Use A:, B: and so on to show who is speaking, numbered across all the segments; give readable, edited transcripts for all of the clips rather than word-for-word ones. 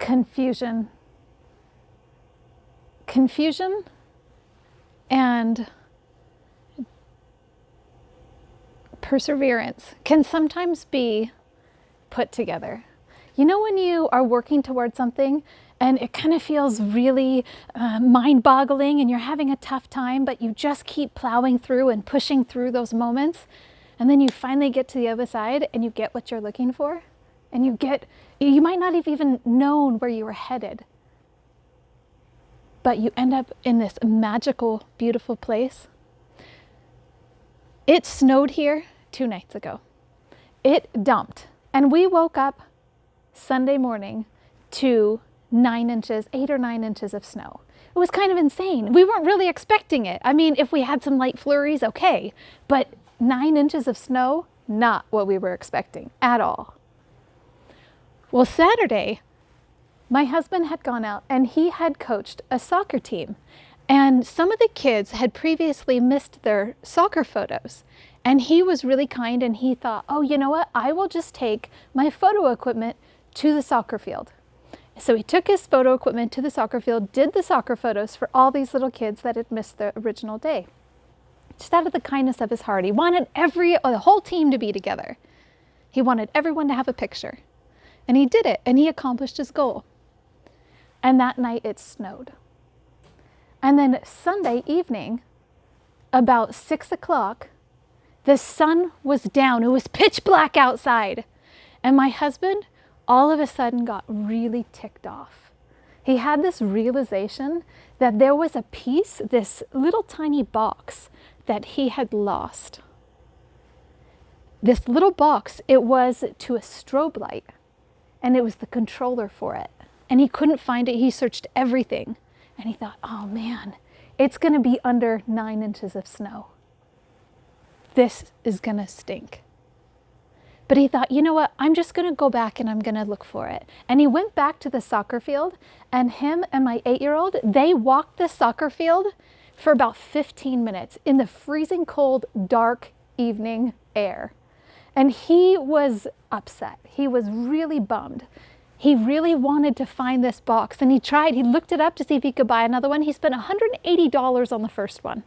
A: confusion. Confusion and perseverance can sometimes be put together. You know, when you are working towards something and it kind of feels really mind-boggling and you're having a tough time, but you just keep plowing through and pushing through those moments, and then you finally get to the other side and you get what you're looking for, and you might not have even known where you were headed, but you end up in this magical, beautiful place. It snowed here 2 nights ago. It dumped, and we woke up Sunday morning to 8 or 9 inches of snow. It was kind of insane. We weren't really expecting it. I mean, if we had some light flurries, okay, but 9 inches of snow, not what we were expecting at all. Well, Saturday, my husband had gone out and he had coached a soccer team, and some of the kids had previously missed their soccer photos. And he was really kind, and he thought, oh, you know what? I will just take my photo equipment to the soccer field. So he took his photo equipment to the soccer field, did the soccer photos for all these little kids that had missed the original day. Just out of the kindness of his heart. He wanted the whole team to be together. He wanted everyone to have a picture. And he did it, and he accomplished his goal. And that night it snowed. And then Sunday evening, about 6 o'clock, the sun was down. It was pitch black outside. And my husband all of a sudden got really ticked off. He had this realization that there was a piece, this little tiny box, that he had lost. This little box, it was to a strobe light, and it was the controller for it. And he couldn't find it. He searched everything. And he thought, oh man, it's going to be under 9 inches of snow. This is going to stink. But he thought, you know what, I'm just going to go back and I'm going to look for it. And he went back to the soccer field, and him and my 8-year-old, they walked the soccer field for about 15 minutes in the freezing cold, dark evening air. And he was upset. He was really bummed. He really wanted to find this box, and he looked it up to see if he could buy another one. He spent $180 on the first one.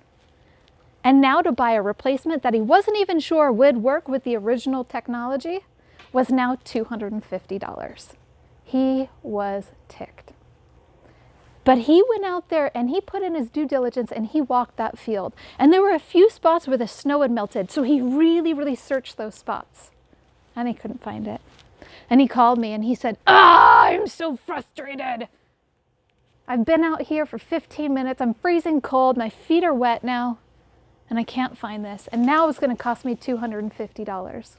A: And now to buy a replacement that he wasn't even sure would work with the original technology was now $250. He was ticked. But he went out there and he put in his due diligence and he walked that field. And there were a few spots where the snow had melted, so he really, really searched those spots. And he couldn't find it. And he called me and he said, I'm so frustrated. I've been out here for 15 minutes. I'm freezing cold. My feet are wet now. And I can't find this. And now it's going to cost me $250.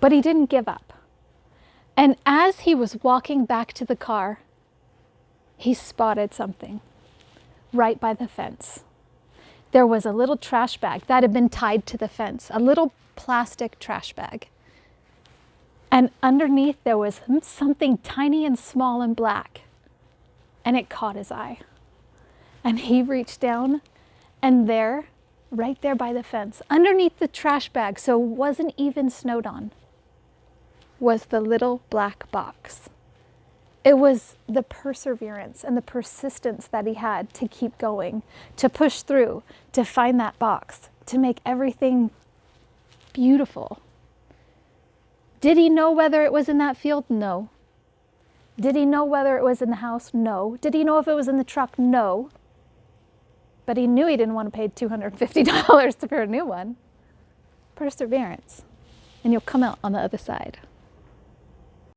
A: But he didn't give up. And as he was walking back to the car, he spotted something right by the fence. There was a little trash bag that had been tied to the fence, a little plastic trash bag. And underneath there was something tiny and small and black. And it caught his eye. And he reached down, and there, right there by the fence, underneath the trash bag, so it wasn't even snowed on, was the little black box. It was the perseverance and the persistence that he had to keep going, to push through, to find that box, to make everything beautiful. Did he know whether it was in that field? No. Did he know whether it was in the house? No. Did he know if it was in the truck? No. But he knew he didn't want to pay $250 for a new one. Perseverance. And you'll come out on the other side.